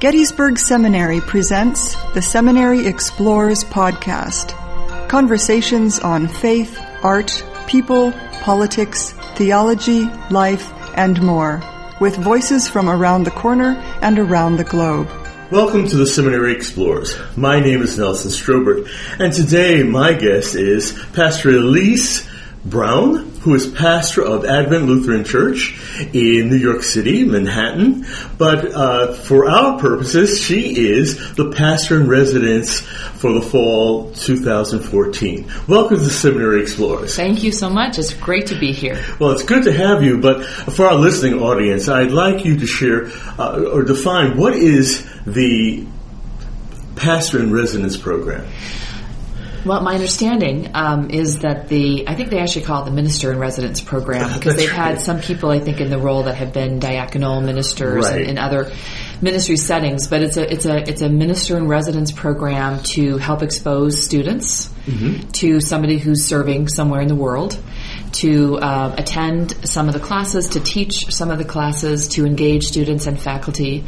Gettysburg Seminary presents the Seminary Explores podcast. Conversations on faith, art, people, politics, theology, life, and more, with voices from around the corner and around the globe. Welcome to the Seminary Explores. My name is Nelson Strobert, and today my guest is Pastor Elise Brown, who is pastor of Advent Lutheran Church in New York City, Manhattan. But for our purposes, she is the pastor in residence for the fall 2014. Welcome to the Seminary Explorers. Thank you so much. It's great to be here. Well, it's good to have you, but for our listening audience, I'd like you to share or define what is the pastor in residence program. Well, my understanding is that I think they actually call it the Minister in Residence program, because they've had some people, I think, in the role that have been diaconal ministers and in other ministry settings. But it's a Minister in Residence program to help expose students to somebody who's serving somewhere in the world, to attend some of the classes, to teach some of the classes, to engage students and faculty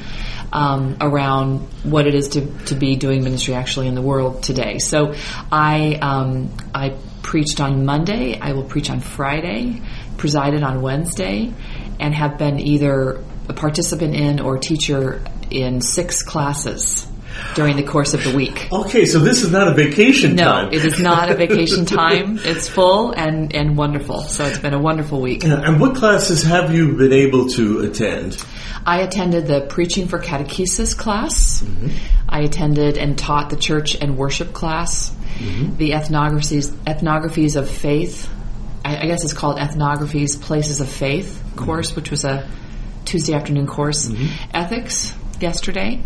around what it is to be doing ministry actually in the world today. So I preached on Monday, I will preach on Friday, presided on Wednesday, and have been either a participant in or teacher in 6 classes during the course of the week. Okay, so this is not a vacation time. No, it is not a vacation time. It's full and wonderful. So it's been a wonderful week. And what classes have you been able to attend? I attended the Preaching for Catechesis class. I attended and taught the church and worship class. The ethnographies of faith. I guess it's called Ethnographies, Places of Faith course, which was a Tuesday afternoon course. Ethics yesterday.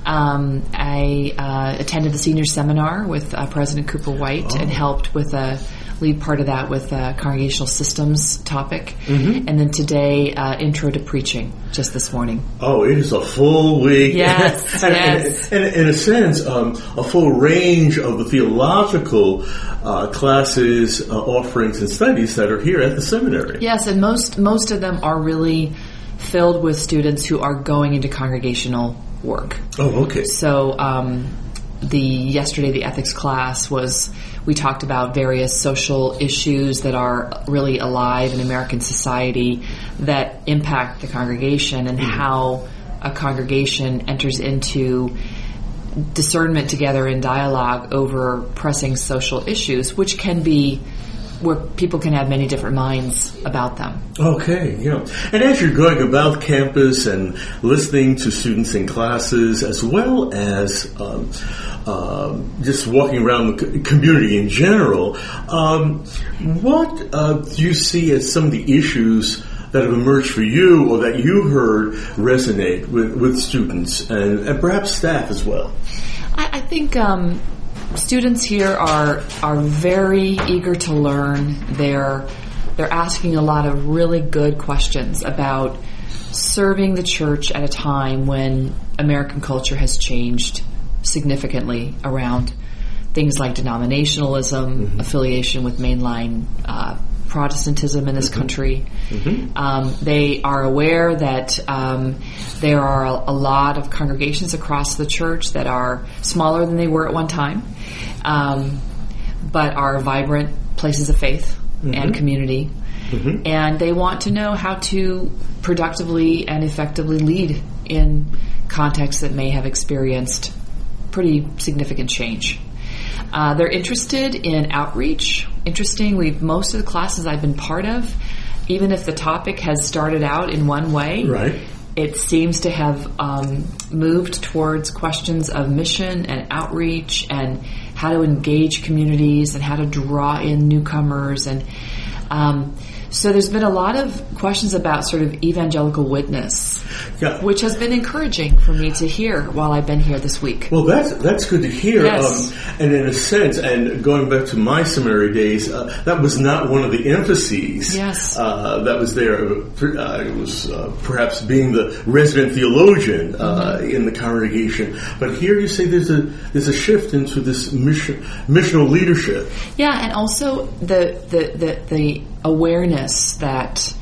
I attended the senior seminar with President Cooper White and helped with a lead part of that with a congregational systems topic. And then today, intro to preaching, just this morning. Oh, it is a full week. Yes, yes. And in a sense, a full range of the theological classes, offerings, and studies that are here at the seminary. Yes, and most of them are really filled with students who are going into congregational work. Oh, okay. So yesterday the ethics class we talked about various social issues that are really alive in American society that impact the congregation and how a congregation enters into discernment together in dialogue over pressing social issues, which can be where people can have many different minds about them. Okay, yeah. And as you're going about campus and listening to students in classes, as well as just walking around the community in general, what do you see as some of the issues that have emerged for you or that you heard resonate with students and perhaps staff as well? I think students here are very eager to learn. They're asking a lot of really good questions about serving the church at a time when American culture has changed significantly around things like denominationalism, affiliation with mainline Protestantism in this country. They are aware that there are a lot of congregations across the church that are smaller than they were at one time, but are vibrant places of faith and community. And they want to know how to productively and effectively lead in contexts that may have experienced pretty significant change. They're interested in outreach. Interesting, most of the classes I've been part of, even if the topic has started out in one way, it seems to have moved towards questions of mission and outreach and how to engage communities and how to draw in newcomers. And so there's been a lot of questions about sort of evangelical witness, which has been encouraging for me to hear while I've been here this week. Well, that's good to hear. Yes. And in a sense, and going back to my seminary days, that was not one of the emphases that was there. It was perhaps being the resident theologian in the congregation. But here you say there's a shift into this missional leadership. Yeah, and also the awareness that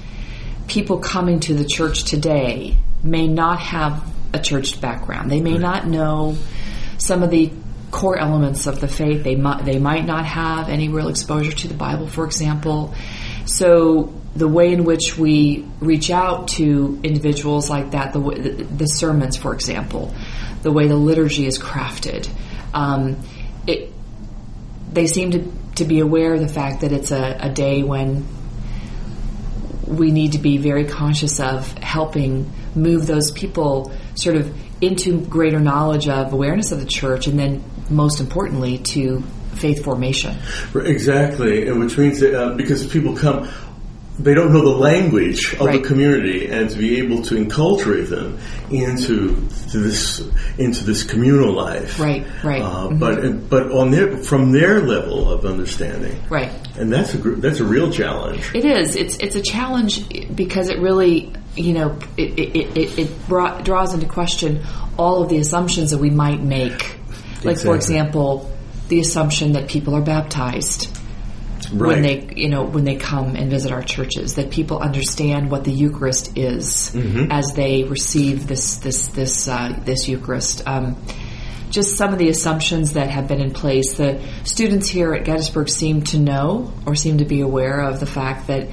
people coming to the church today may not have a church background. They may not know some of the core elements of the faith. They might not have any real exposure to the Bible, for example. So the way in which we reach out to individuals like that, the sermons, for example, the way the liturgy is crafted, they seem to be aware of the fact that it's a day when we need to be very conscious of helping move those people sort of into greater knowledge of awareness of the church, and then most importantly to faith formation. Exactly, and which means that because people come, they don't know the language of the community, and to be able to enculturate them into this communal life, right. But from their level of understanding, right, and that's a real challenge. It is. It's a challenge because it really, it draws into question all of the assumptions that we might make. Like, for example, the assumption that people are baptized when they come and visit our churches, that people understand what the Eucharist is as they receive this Eucharist. Just some of the assumptions that have been in place. The students here at Gettysburg seem to know or seem to be aware of the fact that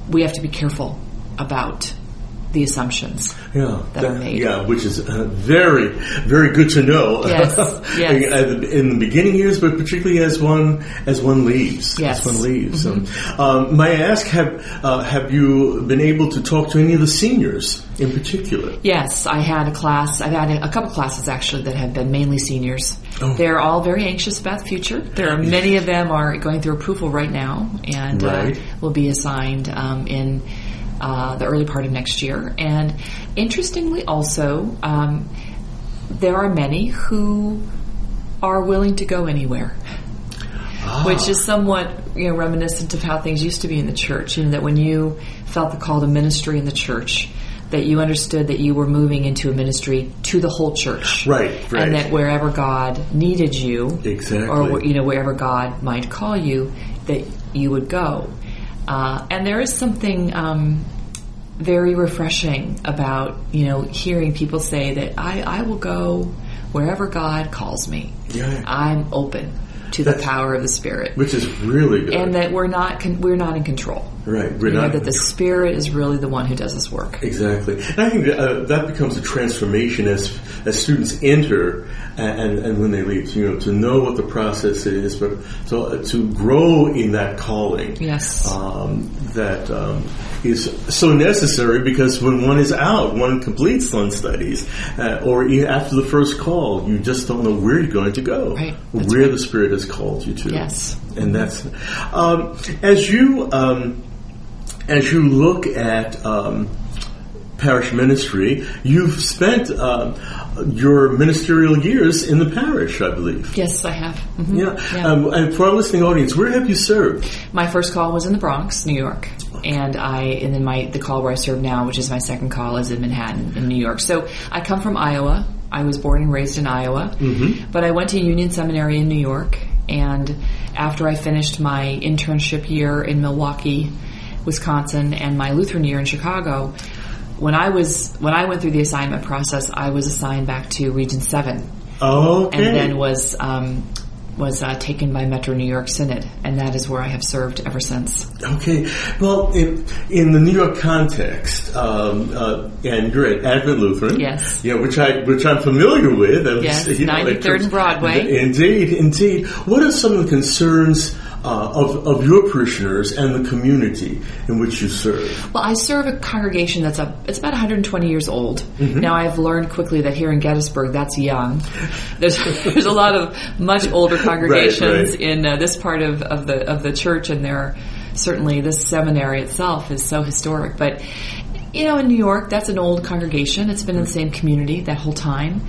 we have to be careful about the assumptions that are made. Yeah, which is very, very good to know. Yes. In the beginning years, but particularly as one leaves. Yes. As one leaves. May I ask, have you been able to talk to any of the seniors in particular? Yes, I had a class. I've had a couple classes actually that have been mainly seniors. Oh. They're all very anxious about the future. There are many of them are going through approval right now, and will be assigned in the early part of next year. And interestingly also, there are many who are willing to go anywhere, which is somewhat reminiscent of how things used to be in the church. That when you felt the call to ministry in the church, that you understood that you were moving into a ministry to the whole church. Right. And that wherever God needed you, exactly, or wherever God might call you, that you would go. And there is something very refreshing about hearing people say that I will go wherever God calls me. Yeah. I'm open to the power of the Spirit, which is really good, and that we're not in control. Right, we're not. That the Spirit is really the one who does this work. Exactly, and I think that becomes a transformation as students enter and when they leave. To know what the process is, but to grow in that calling. Yes, that is so necessary, because when one is out, one completes one's studies, or after the first call, you just don't know where you're going to go, right. Where the Spirit has called you to. Yes, and that's as you look at parish ministry, you've spent your ministerial years in the parish, I believe. Yes, I have. Mm-hmm. Yeah. And for our listening audience, where have you served? My first call was in the Bronx, New York, and then the call where I serve now, which is my second call, is in Manhattan, in New York. So I come from Iowa. I was born and raised in Iowa, but I went to Union Seminary in New York, and after I finished my internship year in Milwaukee, Wisconsin, and my Lutheran year in Chicago, when I went through the assignment process, I was assigned back to Region 7. Oh, okay. And then was taken by Metro New York Synod, and that is where I have served ever since. Okay. Well, in the New York context, and you're at Advent Lutheran. Yes. Yeah, which I'm familiar with. Yes, 93rd and Broadway. Indeed. What are some of the concerns of your parishioners and the community in which you serve? Well, I serve a congregation it's about 120 years old. Now, I've learned quickly that here in Gettysburg, that's young. There's a lot of much older congregations in this part of the church, and there are certainly this seminary itself is so historic. But in New York, that's an old congregation. It's been in the same community that whole time.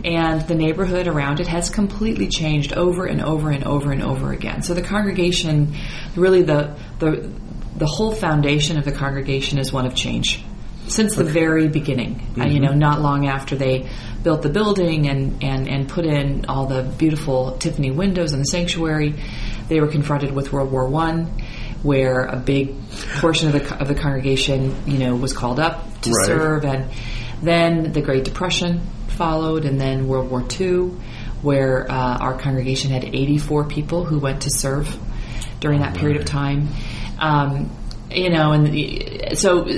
And the neighborhood around it has completely changed over and over and over and over again. So the congregation, really the whole foundation of the congregation is one of change. Since the very beginning. Not long after they built the building and put in all the beautiful Tiffany windows in the sanctuary, they were confronted with World War I, where a big portion of the congregation, was called up to serve, Then the Great Depression followed, and then World War II, where our congregation had 84 people who went to serve during that period of time. So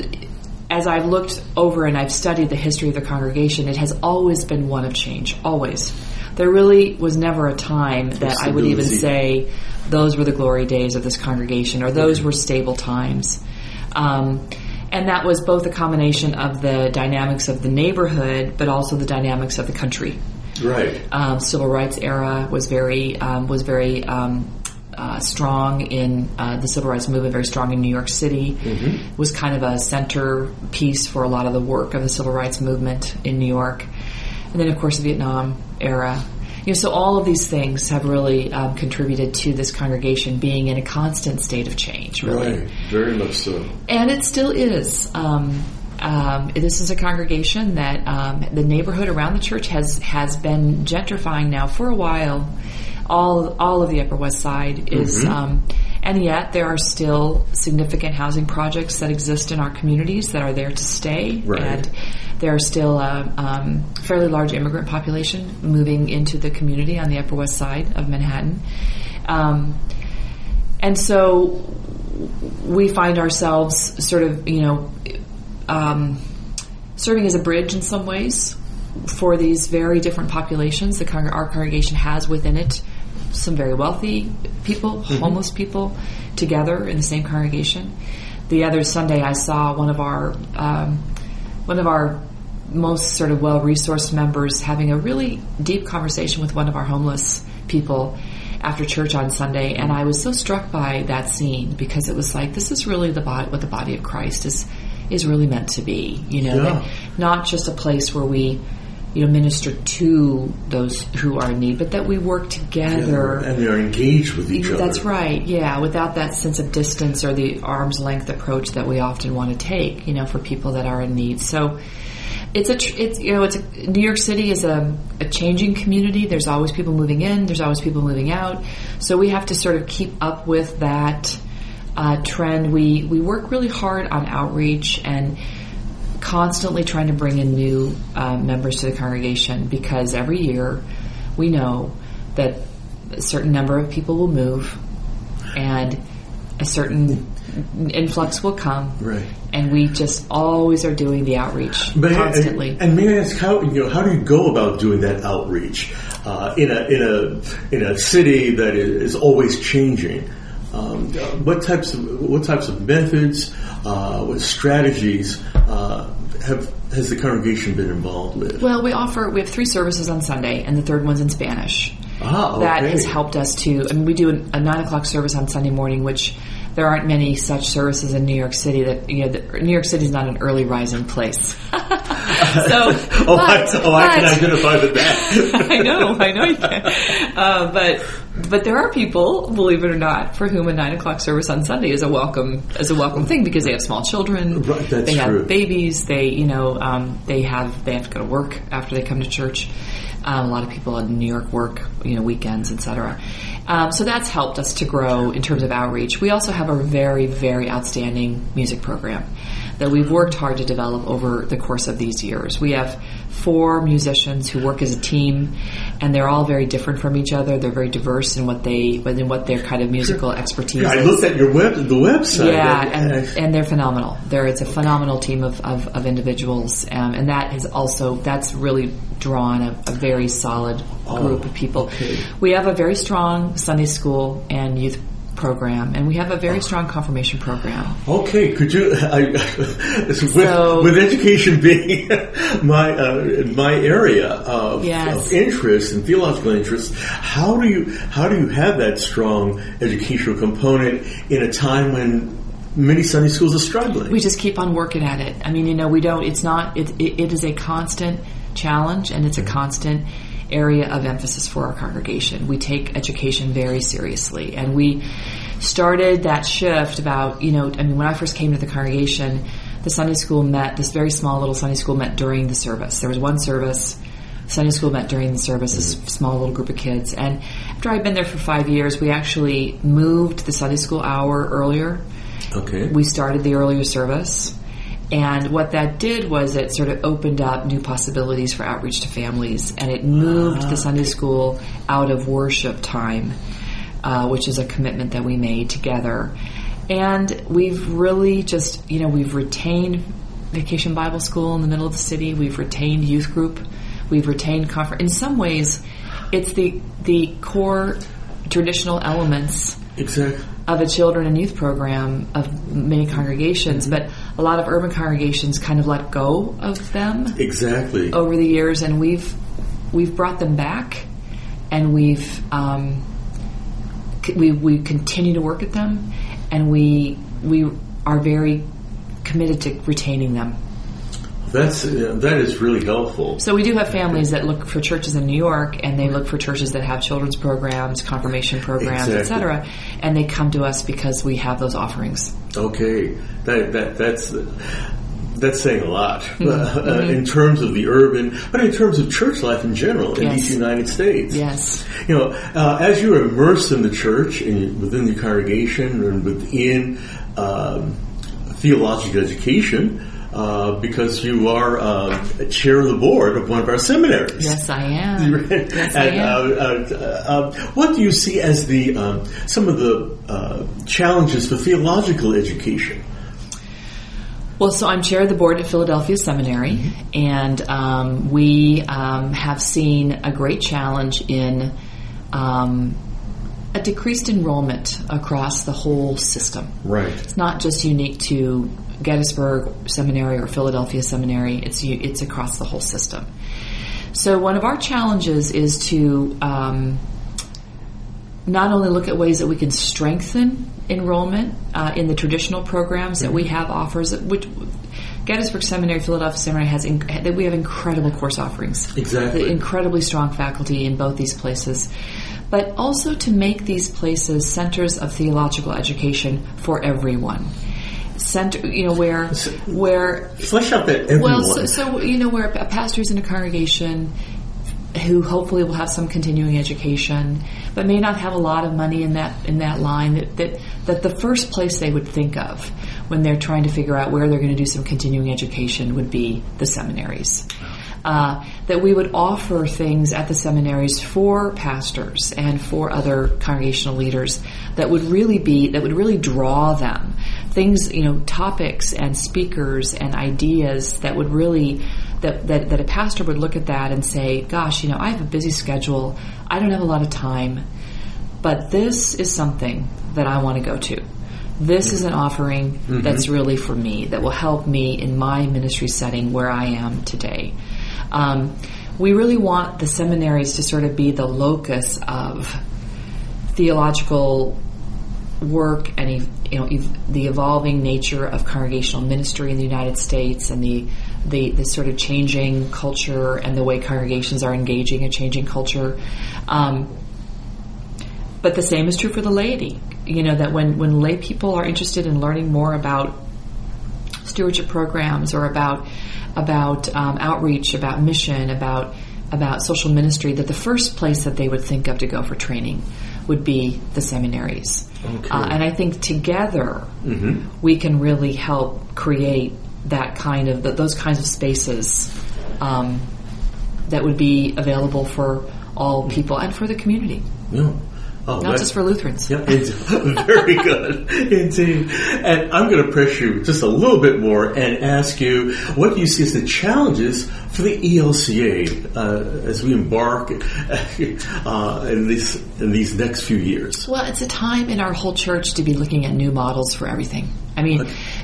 as I've looked over and I've studied the history of the congregation, it has always been one of change, always. There really was never a time that I would even say those were the glory days of this congregation, or those were stable times. And that was both a combination of the dynamics of the neighborhood, but also the dynamics of the country. Right. Civil rights era was very strong in the civil rights movement, very strong in New York City. Mm-hmm. Was kind of a centerpiece for a lot of the work of the civil rights movement in New York. And then, of course, the Vietnam era. So all of these things have really contributed to this congregation being in a constant state of change, really. Right, very much so. And it still is. This is a congregation that the neighborhood around the church has been gentrifying now for a while. All of the Upper West Side is, and yet there are still significant housing projects that exist in our communities that are there to stay. Right. And there are still a fairly large immigrant population moving into the community on the Upper West Side of Manhattan. And so we find ourselves sort of, serving as a bridge in some ways for these very different populations. Our congregation has within it some very wealthy people, homeless people, together in the same congregation. The other Sunday, I saw one of our most sort of well-resourced members having a really deep conversation with one of our homeless people after church on Sunday, and I was so struck by that scene because it was like, this is really what the body of Christ is really meant to be. Not just a place where we minister to those who are in need, but that we work together. And they're engaged with each other. That's right, yeah, without that sense of distance or the arm's length approach that we often want to take, for people that are in need. So New York City is a changing community. There's always people moving in, there's always people moving out. So we have to sort of keep up with that trend. We work really hard on outreach and constantly trying to bring in new members to the congregation, because every year we know that a certain number of people will move and a certain influx will come. Right. And we just always are doing the outreach constantly. And may I ask, how do you go about doing that outreach in a city that is always changing? What types of methods, what strategies has the congregation been involved with? Well, we have 3 services on Sunday, and the third one's in Spanish. Okay. That has helped us to. We do a 9:00 service on Sunday morning, which there aren't many such services in New York City. New York City is not an early rising place. I can identify with that. I know you can. But there are people, believe it or not, for whom a 9:00 service on Sunday is a welcome thing, because they have small children. Right, that's they true. Have babies. They have to go to work after they come to church. A lot of people in New York work, weekends, etc. So that's helped us to grow in terms of outreach. We also have a very, very outstanding music program that we've worked hard to develop over the course of these years. We have 4 musicians who work as a team, and they're all very different from each other. They're very diverse in what their kind of musical expertise is. I looked at the website. Yeah, and they're phenomenal. It's a phenomenal team of individuals, and that's really drawn a very solid group of people. Okay. We have a very strong Sunday school and youth program, and we have a very strong confirmation program. Okay, could you, with education being my area of interest and theological interest, how do you have that strong educational component in a time when many Sunday schools are struggling? We just keep on working at it. It is a constant challenge, and it's a constant area of emphasis for our congregation. We take education very seriously, and we started that shift about, when I first came to the congregation, the Sunday school met, this very small little Sunday school met during the service. There was one service, Sunday school met during the service, a small little group of kids, and after I'd been there for 5 years, we actually moved the Sunday school hour earlier. Okay. We started the earlier service, And what that did was it sort of opened up new possibilities for outreach to families, and it moved the Sunday school out of worship time, which is a commitment that we made together. And we've really just, we've retained Vacation Bible School in the middle of the city. We've retained youth group. We've retained conference. In some ways, it's the core traditional elements of a children and youth program of many congregations, but a lot of urban congregations kind of let go of them over the years, and we've brought them back, and we continue to work at them, and we are very committed to retaining them. That is really helpful. So we do have families that look for churches in New York, and they look for churches that have children's programs, confirmation programs, etc., and they come to us because we have those offerings. Okay, that's saying a lot in terms of the urban, but in terms of church life in general in these United States. Yes. As you're immersed in the church and within the congregation and within theological education. Because you are chair of the board of one of our seminaries. Yes, I am. Yes, I am. What do you see as the some of the challenges for theological education? Well, so I'm chair of the board at Philadelphia Seminary, and we have seen a great challenge in a decreased enrollment across the whole system. Right. It's not just unique to Gettysburg Seminary or Philadelphia Seminary. It's across the whole system. So one of our challenges is to not only look at ways that we can strengthen enrollment in the traditional programs that we have offers, which Gettysburg Seminary, Philadelphia Seminary we have incredible course offerings. Exactly. Incredibly strong faculty in both these places. But also to make these places centers of theological education for everyone. Where flesh out that everyone. Well, where a pastor is in a congregation who hopefully will have some continuing education, but may not have a lot of money in that line. That the first place they would think of when they're trying to figure out where they're going to do some continuing education would be the seminaries. That we would offer things at the seminaries for pastors and for other congregational leaders that would really draw them. Things, topics and speakers and ideas that would really, that a pastor would look at that and say, gosh, I have a busy schedule. I don't have a lot of time, but this is something that I want to go to. This is an offering that's really for me, that will help me in my ministry setting where I am today. We really want the seminaries to sort of be the locus of theological work and the evolving nature of congregational ministry in the United States, and the sort of changing culture and the way congregations are engaging a changing culture. But the same is true for the laity. That when lay people are interested in learning more about stewardship programs or about outreach, about mission, about social ministry, that the first place that they would think of to go for training would be the seminaries. Okay. And I think together we can really help create that those kinds of spaces that would be available for all people and for the community. Yeah. Not just for Lutherans. Yeah, very good indeed. And I'm going to press you just a little bit more and ask you, what do you see as the challenges for the ELCA as we embark in these next few years? Well, it's a time in our whole church to be looking at new models for everything.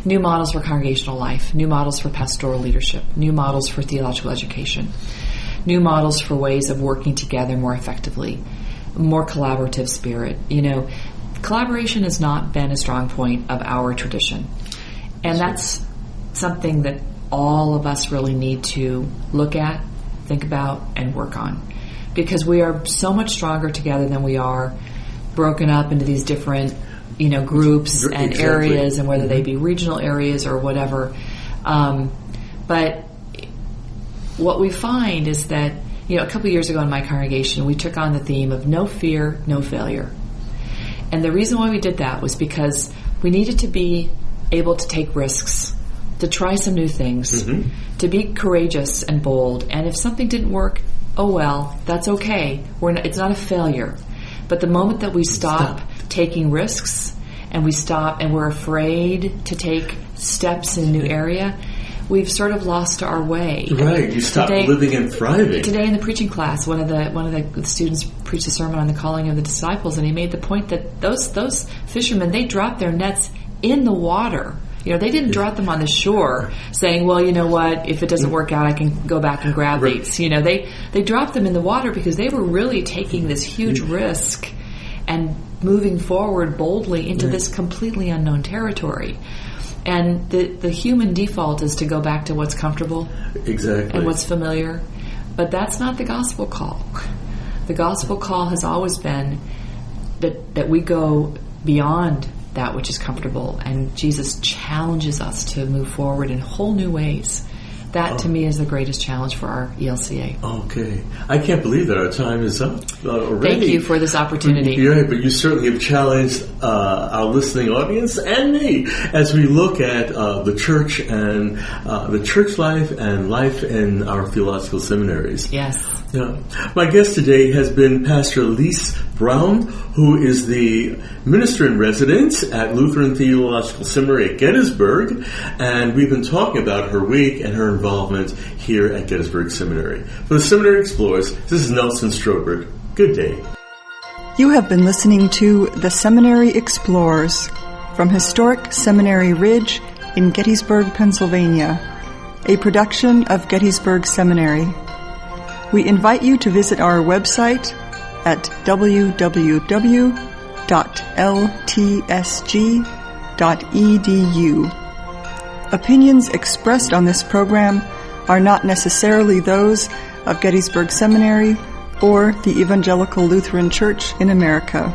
New models for congregational life, new models for pastoral leadership, new models for theological education, new models for ways of working together more effectively. More collaborative spirit. Collaboration has not been a strong point of our tradition. And that's something that all of us really need to look at, think about, and work on. Because we are so much stronger together than we are broken up into these different, groups and areas, and whether they be regional areas or whatever. But what we find is that a couple of years ago in my congregation, we took on the theme of no fear, no failure. And the reason why we did that was because we needed to be able to take risks to try some new things, to be courageous and bold. And if something didn't work, oh well, that's okay. It's not a failure. But the moment that we stop taking risks and we're afraid to take steps in a new area, we've sort of lost our way. Right, you stop living and thriving. Today in the preaching class, one of the students preached a sermon on the calling of the disciples, and he made the point that those fishermen, they dropped their nets in the water. They didn't drop them on the shore saying, well, you know what, if it doesn't work out, I can go back and grab these. They dropped them in the water because they were really taking this huge risk and moving forward boldly into this completely unknown territory. And the human default is to go back to what's comfortable and what's familiar. But that's not the gospel call. The gospel call has always been that we go beyond that which is comfortable, and Jesus challenges us to move forward in whole new ways. That, to me, is the greatest challenge for our ELCA. Okay. I can't believe that our time is up already. Thank you for this opportunity. Yeah, but you certainly have challenged our listening audience and me as we look at the church and the church life and life in our theological seminaries. Yes. Yeah. My guest today has been Pastor Elise Brown, who is the minister-in-residence at Lutheran Theological Seminary at Gettysburg, and we've been talking about her week and her involvement here at Gettysburg Seminary. For the Seminary Explorers, this is Nelson Strobert. Good day. You have been listening to The Seminary Explorers from historic Seminary Ridge in Gettysburg, Pennsylvania, a production of Gettysburg Seminary. We invite you to visit our website at www.ltsg.edu. Opinions expressed on this program are not necessarily those of Gettysburg Seminary or the Evangelical Lutheran Church in America.